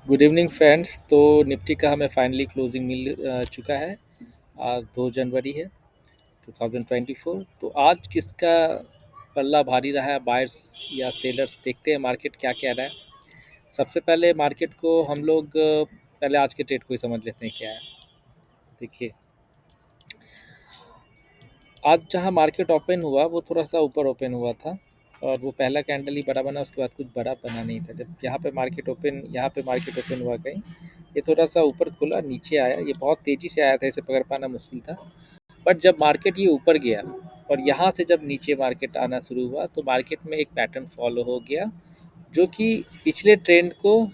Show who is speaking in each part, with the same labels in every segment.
Speaker 1: Good evening friends. तो Nifty का हमें फाइनली क्लोजिंग मिल चुका है। आज 2 जनवरी है 2024। तो आज किसका पल्ला भारी रहा है, बायर्स या सेलर्स? देखते हैं मार्केट क्या कह रहा है। सबसे पहले मार्केट को हम लोग पहले आज के ट्रेड को ही समझ लेते हैं क्या है। देखिए, आज जहां मार्केट ओपन हुआ वो थोड़ा सा ऊपर ओपन हुआ था और वो पहला कैंडल ही बड़ा बना, उसके बाद कुछ बड़ा बना नहीं था। जब यहाँ पे मार्केट ओपन हुआ कहीं, ये थोड़ा सा ऊपर खुला, नीचे आया। ये बहुत तेज़ी से आया था, इसे पकड़ पाना मुश्किल था। बट जब मार्केट ये ऊपर गया और यहाँ से जब नीचे मार्केट आना शुरू हुआ तो मार्केट में एक पैटर्न फॉलो हो गया, जो कि पिछले ट्रेंड को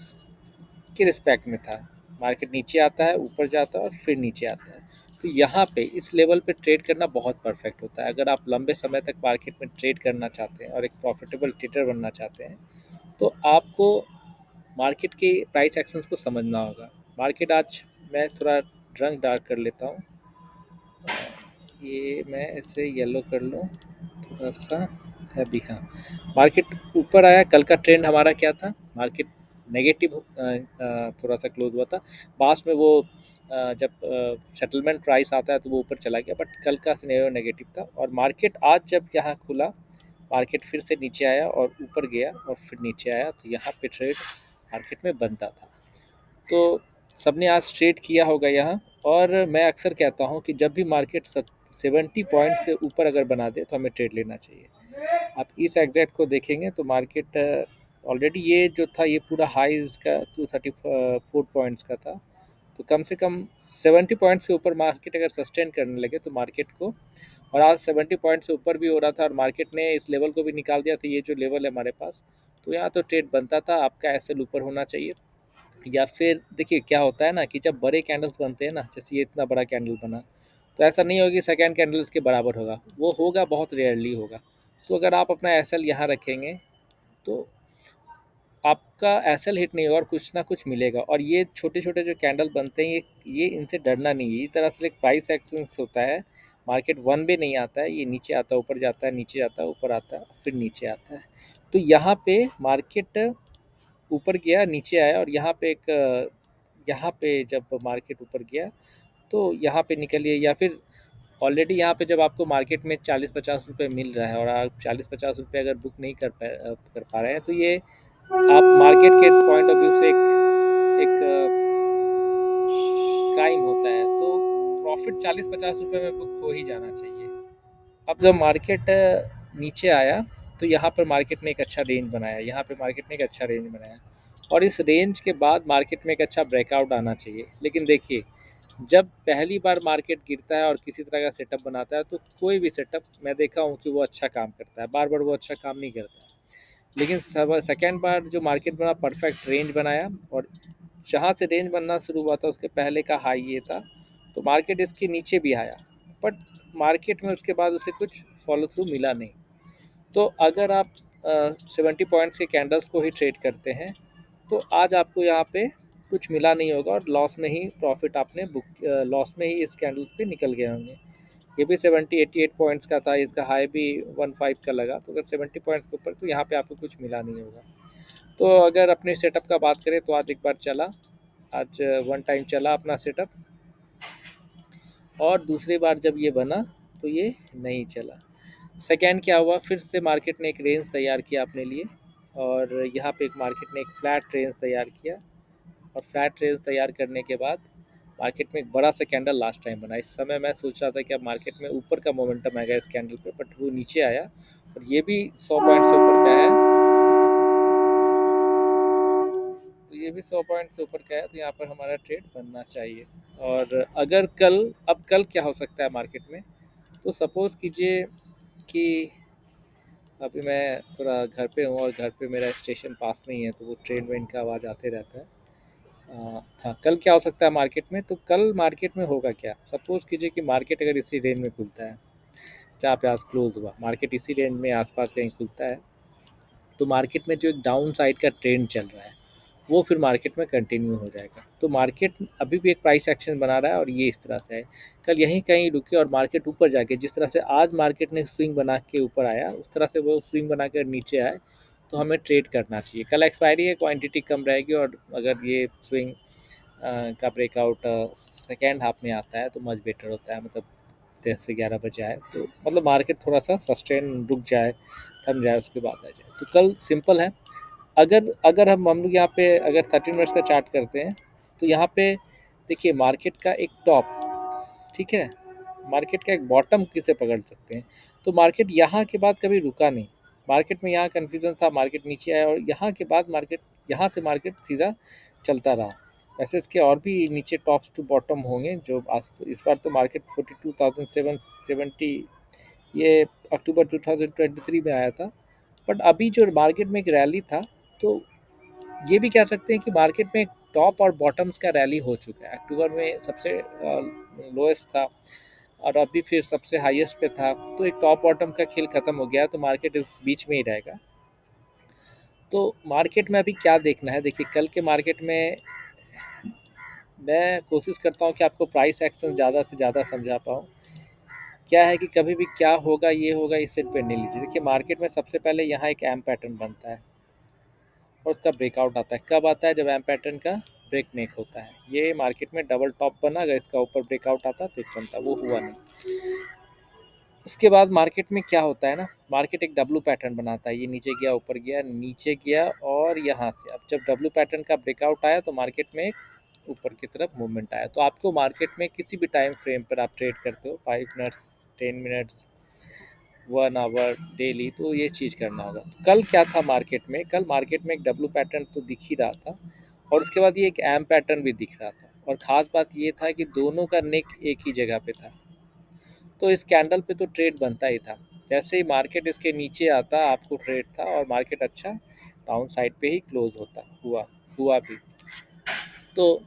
Speaker 1: के रिस्पेक्ट में था। मार्केट नीचे आता है, ऊपर जाता है और फिर नीचे आता है। तो यहाँ पे इस लेवल पे ट्रेड करना बहुत परफेक्ट होता है। अगर आप लंबे समय तक मार्केट में ट्रेड करना चाहते हैं और एक प्रॉफिटेबल ट्रेडर बनना चाहते हैं, तो आपको मार्केट के प्राइस एक्शंस को समझना होगा। मार्केट आज, मैं थोड़ा रंग डार्क कर लेता हूँ, ये मैं इसे येलो कर लूँ थोड़ा सा। अभी हाँ, मार्केट ऊपर आया। कल का ट्रेंड हमारा क्या था? मार्केट नेगेटिव थोड़ा सा क्लोज हुआ था। पास में वो जब सेटलमेंट प्राइस आता है तो वो ऊपर चला गया, बट कल का सिनेरियो नेगेटिव था। और मार्केट आज जब यहाँ खुला, मार्केट फिर से नीचे आया और ऊपर गया और फिर नीचे आया, तो यहाँ पे ट्रेड मार्केट में बनता था। तो सबने आज ट्रेड किया होगा यहाँ। और मैं अक्सर कहता हूँ कि जब भी मार्केट 70 पॉइंट से ऊपर अगर बना दे तो हमें ट्रेड लेना चाहिए। आप इस एग्जैक्ट को देखेंगे तो मार्केट ऑलरेडी ये जो था, ये पूरा हाई इसका 234 पॉइंट्स का था। तो कम से कम 70 पॉइंट्स के ऊपर मार्केट अगर सस्टेन करने लगे तो मार्केट को, और आज 70 पॉइंट से ऊपर भी हो रहा था और मार्केट ने इस लेवल को भी निकाल दिया था, ये जो लेवल है हमारे पास, तो यहाँ तो ट्रेड बनता था। आपका एसएल ऊपर होना चाहिए। या फिर देखिए क्या होता है ना, कि जब बड़े कैंडल्स बनते हैं ना, जैसे ये इतना बड़ा कैंडल बना, तो ऐसा नहीं होगा कि सेकेंड कैंडल इसके बराबर होगा, वो होगा, बहुत रेयरली होगा। तो अगर आप अपना एसएल यहाँ रखेंगे तो आपका एसएल हिट नहीं होगा और कुछ ना कुछ मिलेगा। और ये छोटे छोटे जो कैंडल बनते हैं, ये इनसे डरना नहीं है। इस तरह से एक प्राइस एक्शन होता है। मार्केट वन वे नहीं आता है, ये नीचे आता है, ऊपर जाता है, नीचे जाता है, ऊपर आता है, फिर नीचे आता है। तो यहाँ पे मार्केट ऊपर गया, नीचे आया, और यहाँ पे जब मार्केट ऊपर गया तो यहाँ पे निकलिए। या फिर ऑलरेडी यहाँ पे जब आपको मार्केट में 40-50 रुपये मिल रहा है और आप 40-50 रुपये अगर बुक नहीं कर पा रहे हैं, तो ये आप मार्केट के पॉइंट ऑफ व्यू से एक क्राइम होता है। तो प्रॉफिट 40-50 रुपये में बुक हो ही जाना चाहिए। अब जब मार्केट नीचे आया तो यहाँ पर मार्केट ने एक अच्छा रेंज बनाया, यहाँ पे मार्केट ने एक अच्छा रेंज बनाया, और इस रेंज के बाद मार्केट में एक अच्छा ब्रेकआउट आना चाहिए। लेकिन देखिए, जब पहली बार मार्केट गिरता है और किसी तरह का सेटअप बनाता है, तो कोई भी सेटअप मैं देखा हूँ कि वो अच्छा काम करता है, बार बार वो अच्छा काम नहीं करता है। लेकिन सब सेकेंड बार जो मार्केट बना, परफेक्ट रेंज बनाया, और जहाँ से रेंज बनना शुरू हुआ था उसके पहले का हाई ये था, तो मार्केट इसके नीचे भी आया, बट मार्केट में उसके बाद उसे कुछ फॉलो थ्रू मिला नहीं। तो अगर आप 70 पॉइंट्स के कैंडल्स को ही ट्रेड करते हैं, तो आज आपको यहाँ पे कुछ मिला नहीं होगा और लॉस में ही प्रॉफिट आपने बुक, लॉस में ही इस कैंडल्स पे निकल गए होंगे। ये भी 88 पॉइंट्स का था, इसका हाई भी 15 का लगा। तो अगर 70 पॉइंट्स के ऊपर, तो यहाँ पे आपको कुछ मिला नहीं होगा। तो अगर अपने सेटअप का बात करें तो आज एक बार चला, आज वन टाइम चला अपना सेटअप, और दूसरी बार जब ये बना तो ये नहीं चला। सेकेंड क्या हुआ, फिर से मार्केट ने एक रेंज तैयार किया अपने लिए, और यहाँ पे एक मार्केट ने एक फ्लैट रेंज तैयार किया। और फ्लैट रेंज तैयार करने के बाद मार्केट में एक बड़ा सा कैंडल लास्ट टाइम बना। इस समय मैं सोच रहा था कि अब मार्केट में ऊपर का मोमेंटम आएगा इस कैंडल पे, बट वो नीचे आया और ये भी 100 पॉइंट से ऊपर का है। तो ये भी 100 पॉइंट से ऊपर का है, तो यहाँ पर हमारा ट्रेड बनना चाहिए। और अगर कल, अब कल क्या हो सकता है मार्केट में, तो सपोज़ कीजिए कि अभी मैं थोड़ा घर पे हूँ और घर पे मेरा स्टेशन पास में ही है, तो वो ट्रेन वेन का आवाज़ आते रहता है। हाँ, कल क्या हो सकता है मार्केट में? तो कल मार्केट में होगा क्या, सपोज़ कीजिए कि मार्केट अगर इसी रेंज में खुलता है जहाँ पे आज क्लोज़ हुआ, मार्केट इसी रेंज में आसपास कहीं खुलता है, तो मार्केट में जो एक डाउन साइड का ट्रेंड चल रहा है वो फिर मार्केट में कंटिन्यू हो जाएगा। तो मार्केट अभी भी एक प्राइस एक्शन बना रहा है और ये इस तरह से है। कल यहीं कहीं रुके और मार्केट ऊपर जाके, जिस तरह से आज मार्केट ने स्विंग बना के ऊपर आया, उस तरह से वो स्विंग बना कर नीचे आए तो हमें ट्रेड करना चाहिए। कल एक्सपायरी है, क्वांटिटी कम रहेगी, और अगर ये स्विंग का ब्रेकआउट सेकेंड हाफ में आता है तो मच बेटर होता है, मतलब 10 से 11 बजे आए तो मतलब मार्केट थोड़ा सा सस्टेन रुक जाए, थम जाए, उसके बाद आ जाए। तो कल सिंपल है। अगर अगर हम लोग यहाँ पे अगर 13 मिनट्स का चार्ट करते हैं तो यहाँ पे देखिए मार्केट का एक टॉप, ठीक है, मार्केट का एक बॉटम किसे पकड़ सकते हैं। तो मार्केट यहाँ के बाद कभी रुका नहीं, मार्केट में यहाँ कन्फ्यूज़न था, मार्केट नीचे आया, और यहाँ के बाद मार्केट, यहाँ से मार्केट सीधा चलता रहा। वैसे इसके और भी नीचे टॉप्स टू बॉटम होंगे, जो आज इस बार तो मार्केट 42,770 ये अक्टूबर 2023 में आया था। बट अभी जो मार्केट में एक रैली था, तो ये भी कह सकते हैं कि मार्केट में टॉप और बॉटम्स का रैली हो चुका है। अक्टूबर में सबसे लोएस्ट था और अभी फिर सबसे हाईएस्ट पे था, तो एक टॉप बॉटम का खेल खत्म हो गया, तो मार्केट इस बीच में ही रहेगा। तो मार्केट में अभी क्या देखना है, देखिए कल के मार्केट में मैं कोशिश करता हूँ कि आपको प्राइस एक्शन ज़्यादा से ज़्यादा समझा पाऊँ। क्या है कि कभी भी क्या होगा ये होगा इससे डिपेंड नहीं लीजिए। देखिए मार्केट में सबसे पहले यहाँ एक एम पैटर्न बनता है और उसका ब्रेकआउट आता है। कब आता है? जब एम पैटर्न का ब्रेक मेक होता है। ये मार्केट में डबल टॉप बना, अगर इसका ऊपर ब्रेकआउट आता तो एक बनता, वो हुआ नहीं। उसके बाद मार्केट में क्या होता है ना, मार्केट एक डब्लू पैटर्न बनाता है, ये नीचे गया, ऊपर गया, नीचे गया, और यहाँ से अब जब डब्लू पैटर्न का ब्रेकआउट आया तो मार्केट में एक ऊपर की तरफ मूवमेंट आया। तो आपको मार्केट में किसी भी टाइम फ्रेम पर आप ट्रेड करते हो, 5 मिनट्स, 10 मिनट्स, 1 आवर, डेली, तो ये चीज़ करना होगा। तो कल क्या था मार्केट में, कल मार्केट में एक डब्लू पैटर्न तो दिख ही रहा था, और उसके बाद ये एक एम पैटर्न भी दिख रहा था, और ख़ास बात ये था कि दोनों का नेक एक ही जगह पे था। तो इस कैंडल पे तो ट्रेड बनता ही था। जैसे ही मार्केट इसके नीचे आता आपको ट्रेड था, और मार्केट अच्छा डाउन साइड पे ही क्लोज होता हुआ भी। तो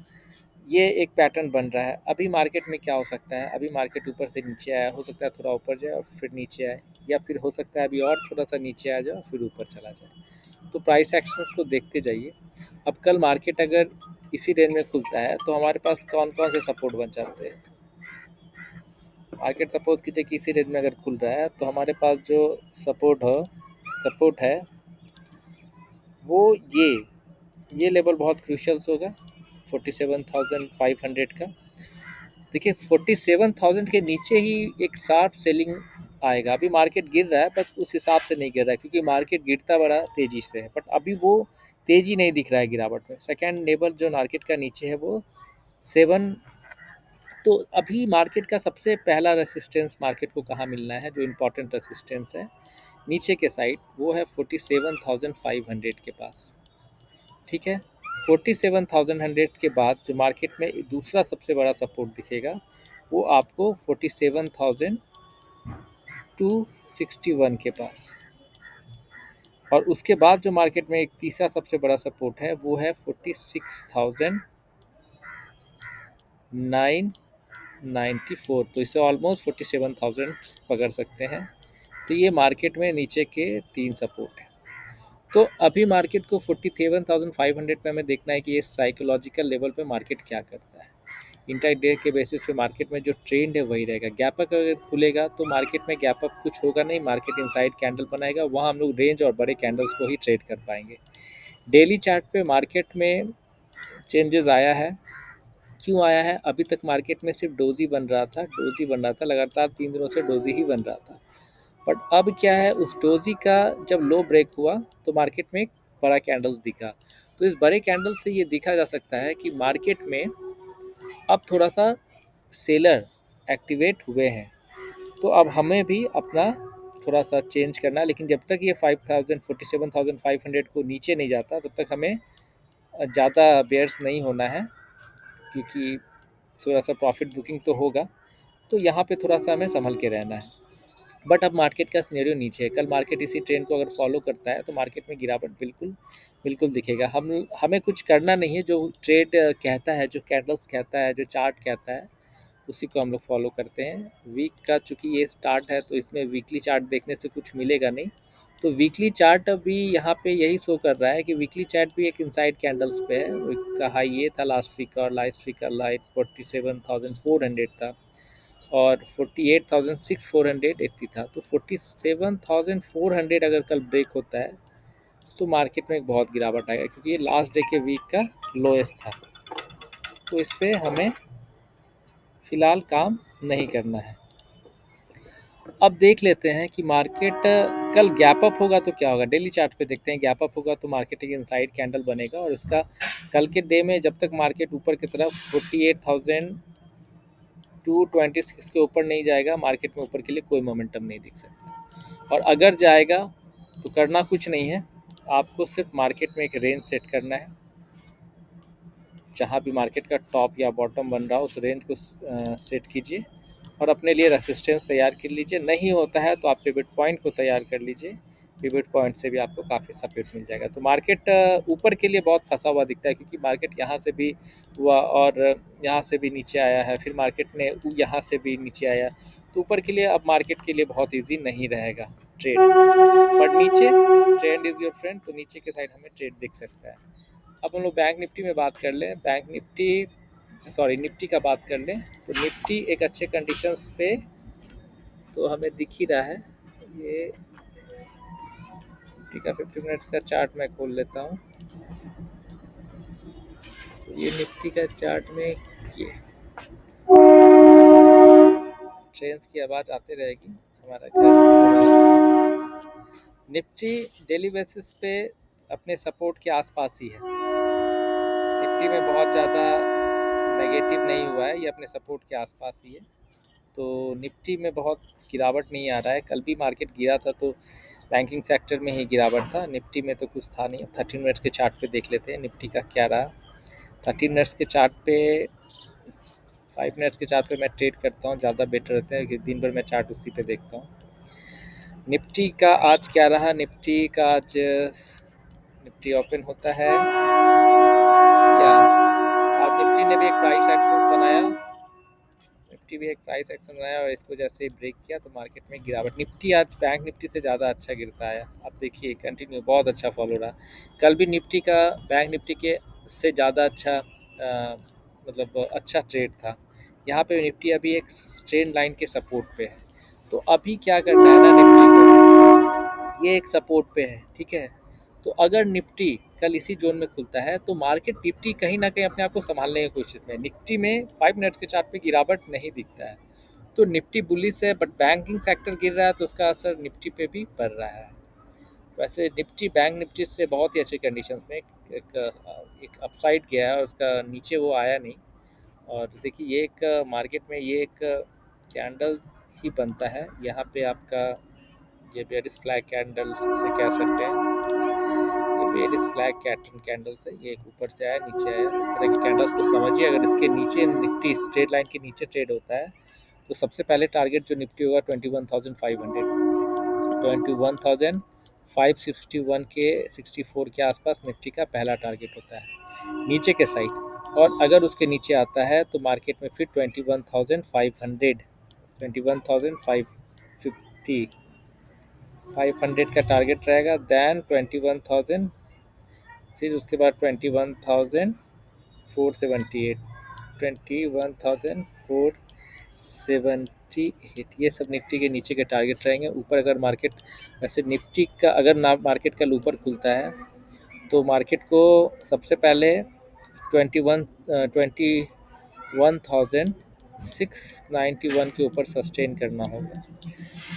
Speaker 1: ये एक पैटर्न बन रहा है। अभी मार्केट में क्या हो सकता है, अभी मार्केट ऊपर से नीचे आया, हो सकता है थोड़ा ऊपर जाए और फिर नीचे आए, या फिर हो सकता है अभी और थोड़ा सा नीचे आ जाए और फिर ऊपर चला जाए। तो प्राइस एक्शंस को देखते जाइए। अब कल मार्केट अगर इसी रेंज में खुलता है तो हमारे पास कौन कौन से सपोर्ट बन जाते हैं। मार्केट सपोज कीजिए कि इसी रेंज में अगर खुल रहा है तो हमारे पास जो सपोर्ट है वो ये लेवल बहुत क्रूशल्स होगा, 47,500 का। देखिए 47,000 के नीचे ही एक शार्प सेलिंग आएगा। अभी मार्केट गिर रहा है, बट उस हिसाब से नहीं गिर रहा है, क्योंकि मार्केट गिरता बड़ा तेज़ी से है, बट अभी वो तेज़ी नहीं दिख रहा है गिरावट में। सेकेंड लेवल जो मार्केट का नीचे है वो 7। तो अभी मार्केट का सबसे पहला रेसिस्टेंस मार्केट को कहाँ मिलना है, जो इम्पोर्टेंट रेसिस्टेंस है नीचे के साइड, वो है 47,500 के पास, ठीक है। 47,100 के बाद जो मार्केट में दूसरा सबसे बड़ा सपोर्ट दिखेगा वो आपको 47,261 के पास, और उसके बाद जो मार्केट में एक तीसरा सबसे बड़ा सपोर्ट है वो है 46,994। तो इसे ऑलमोस्ट 47,000 पकड़ सकते हैं। तो ये मार्केट में नीचे के 3 सपोर्ट हैं। तो अभी मार्केट को 47,500 पे हमें देखना है कि ये साइकोलॉजिकल लेवल पे मार्केट क्या करता है। इंटर डे के बेसिस पे मार्केट में जो ट्रेंड है वही रहेगा। गैप अप अगर खुलेगा तो मार्केट में गैप अप कुछ होगा नहीं, मार्केट इनसाइड कैंडल बनाएगा, वहाँ हम लोग रेंज और बड़े कैंडल्स को ही ट्रेड कर पाएंगे। डेली चार्ट पे मार्केट में चेंजेस आया है। क्यों आया है? अभी तक मार्केट में सिर्फ डोजी बन रहा था, लगातार 3 दिनों से डोजी ही बन रहा था। बट अब क्या है, उस डोजी का जब लो ब्रेक हुआ तो मार्केट में एक बड़ा कैंडल दिखा। तो इस बड़े कैंडल से ये देखा जा सकता है कि मार्केट में अब थोड़ा सा सेलर एक्टिवेट हुए हैं। तो अब हमें भी अपना थोड़ा सा चेंज करना है, लेकिन जब तक ये 47,500 को नीचे नहीं जाता तब तक हमें ज़्यादा बेयर्स नहीं होना है, क्योंकि थोड़ा सा प्रॉफिट बुकिंग तो होगा। तो यहाँ पे थोड़ा सा हमें संभल के रहना है। बट अब मार्केट का सिनेरियो नीचे है। कल मार्केट इसी ट्रेंड को अगर फॉलो करता है तो मार्केट में गिरावट बिल्कुल बिल्कुल दिखेगा। हमें कुछ करना नहीं है, जो ट्रेड कहता है, जो कैंडल्स कहता है, जो चार्ट कहता है, उसी को हम लोग फॉलो करते हैं। वीक का चूँकि ये स्टार्ट है तो इसमें वीकली चार्ट देखने से कुछ मिलेगा नहीं। तो वीकली चार्ट अभी यहाँ पे यही शो कर रहा है कि वीकली चार्ट भी एक इनसाइड कैंडल्स पे है। वीक का हाई ये था लास्ट वीक का, और लास्ट वीक का लाइट 47,400 था, और 48,480 था। तो 47,400 अगर कल ब्रेक होता है तो मार्केट में एक बहुत गिरावट आएगा, क्योंकि ये लास्ट डे के वीक का लोएस्ट था। तो इस पे हमें फ़िलहाल काम नहीं करना है। अब देख लेते हैं कि मार्केट कल गैप अप होगा तो क्या होगा। डेली चार्ट पे देखते हैं, गैप अप होगा तो मार्केट एक इनसाइड कैंडल बनेगा, और उसका कल के डे में जब तक मार्केट ऊपर की तरफ 48,226 के ऊपर नहीं जाएगा, मार्केट में ऊपर के लिए कोई मोमेंटम नहीं दिख सकता। और अगर जाएगा तो करना कुछ नहीं है, आपको सिर्फ मार्केट में एक रेंज सेट करना है। जहाँ भी मार्केट का टॉप या बॉटम बन रहा हो उस रेंज को सेट कीजिए और अपने लिए रेसिस्टेंस तैयार कर लीजिए। नहीं होता है तो आप पिवट पॉइंट को तैयार कर लीजिए, पिवट पॉइंट से भी आपको काफ़ी सपोर्ट मिल जाएगा। तो मार्केट ऊपर के लिए बहुत फंसा हुआ दिखता है, क्योंकि मार्केट यहाँ से भी हुआ और यहाँ से भी नीचे आया है, फिर मार्केट ने यहाँ से भी नीचे आया। तो ऊपर के लिए अब मार्केट के लिए बहुत ईजी नहीं रहेगा ट्रेड, बट नीचे ट्रेंड इज़ योर फ्रेंड, तो नीचे के साइड हमें ट्रेड दिख सकता है। अब हम लोग बैंक निफ्टी में बात कर लें। निफ्टी का बात कर लें, तो निफ्टी एक अच्छे कंडीशंस पे तो हमें दिख ही रहा है। ये निफ्टी का 50 मिनट्स का चार्ट मैं खोल लेता हूँ। तो ये निफ्टी का चार्ट में ये ट्रेन्स की आवाज़ आती रहेगी, हमारा घर। निफ्टी डेली बेसिस पे अपने सपोर्ट के आसपास ही है। निफ्टी में बहुत ज़्यादा नेगेटिव नहीं हुआ है, ये अपने सपोर्ट के आसपास ही है। तो निफ्टी में बहुत गिरावट नहीं आ रहा है। कल भी मार्केट गिरा था तो बैंकिंग सेक्टर में ही गिरावट था, निफ्टी में तो कुछ था नहीं। 30 मिनट्स के चार्ट पे देख लेते हैं निफ्टी का क्या रहा। 30 मिनट्स के चार्ट पे, 5 मिनट्स के चार्ट पे मैं ट्रेड करता हूँ, ज़्यादा बेटर रहता है, क्योंकि दिन भर मैं चार्ट उसी पे देखता हूँ। निफ्टी का आज क्या रहा। निफ्टी का आज निफ्टी ओपन होता है क्या, आज निफ्टी ने भी एक प्राइस एक्शन बनाया। निफ्टी भी एक प्राइस एक्शन बनाया और इसको जैसे ब्रेक किया तो मार्केट में गिरावट। निफ्टी आज बैंक निफ्टी से ज़्यादा अच्छा गिरता है। आप देखिए कंटिन्यू बहुत अच्छा फॉलो रहा। कल भी निफ्टी का बैंक निफ्टी के से ज़्यादा अच्छा मतलब अच्छा ट्रेड था। यहाँ पे निफ्टी अभी एक स्ट्रेट लाइन के सपोर्ट पे है। तो अभी क्या करना है ना, निफ्टी को ये एक सपोर्ट पे है, ठीक है। तो अगर निफ्टी कल इसी जोन में खुलता है तो मार्केट निफ्टी कहीं ना कहीं अपने आप को संभालने की कोशिश में। निफ्टी में 5 मिनट्स के चार्ट पे गिरावट नहीं दिखता है, तो निफ्टी बुलिश है, बट बैंकिंग सेक्टर गिर रहा है तो उसका असर निफ्टी पे भी पड़ रहा है। वैसे निफ्टी बैंक निफ्टी से बहुत ही अच्छे कंडीशंस में एक अपसाइड गया है और उसका नीचे वो आया नहीं। और देखिए ये एक मार्केट में ये एक कैंडल ही बनता है यहाँ पे आपका, ये बेरिश फ्लैग कैंडल से कह सकते हैं। ये बेरिश फ्लैग कैंडल्स है, ये एक ऊपर से आया नीचे आया, इस तरह की कैंडल्स को समझिए। अगर इसके नीचे निफ्टी स्ट्रेट लाइन के नीचे ट्रेड होता है तो सबसे पहले टारगेट जो निफ्टी होगा 21,500, 21,561 के 64 के आसपास निफ्टी का पहला टारगेट होता है नीचे के साइड। और अगर उसके नीचे आता है तो मार्केट में फिर 21,500, 21,550 500 का टारगेट रहेगा। दैन 21,000, फिर उसके बाद 21,478, 21,478, ये सब निफ्टी के नीचे के टारगेट रहेंगे। ऊपर अगर मार्केट, वैसे निफ्टी का अगर ना मार्केट कल ऊपर खुलता है तो मार्केट को सबसे पहले 21,691 के ऊपर सस्टेन करना होगा।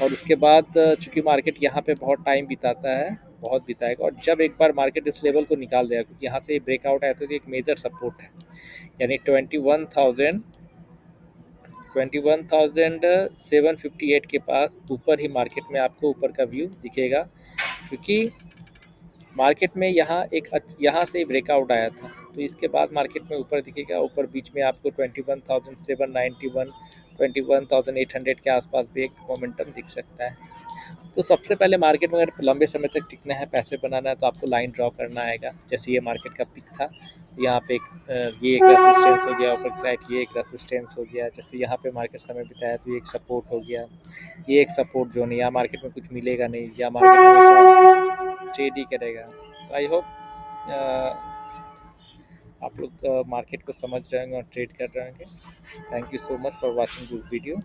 Speaker 1: और उसके बाद चूंकि मार्केट यहाँ पे बहुत टाइम बिताता है, बहुत बिताएगा, और जब एक बार मार्केट इस लेवल को निकाल देगा, क्योंकि यहाँ से ब्रेकआउट आया तो एक मेजर सपोर्ट है, यानी 21,758 के पास ऊपर ही मार्केट में आपको ऊपर का व्यू दिखेगा। क्योंकि मार्केट में यहाँ से ब्रेकआउट आया था तो इसके बाद मार्केट में ऊपर दिखेगा। ऊपर बीच में आपको 21,791, 21,800 के आसपास भी एक मोमेंटम दिख सकता है। तो सबसे पहले मार्केट में अगर लंबे समय तक टिकना है, पैसे बनाना है, तो आपको लाइन ड्रॉ करना आएगा। जैसे ये मार्केट का पिक था, यहाँ पे ये एक रेसिस्टेंस हो गया, ऊपर की साइड ये एक रेसिस्टेंस हो गया। जैसे यहाँ पे मार्केट समय बिताया तो ये एक सपोर्ट हो गया, ये एक सपोर्ट जोन है। यहाँ मार्केट में कुछ मिलेगा नहीं, या मार्केट हमेशा ट्रेड ही करेगा। तो आई होप आप लोग मार्केट को समझ रहे होंगे और ट्रेड कर रहे होंगे। Thank you so much for watching this video.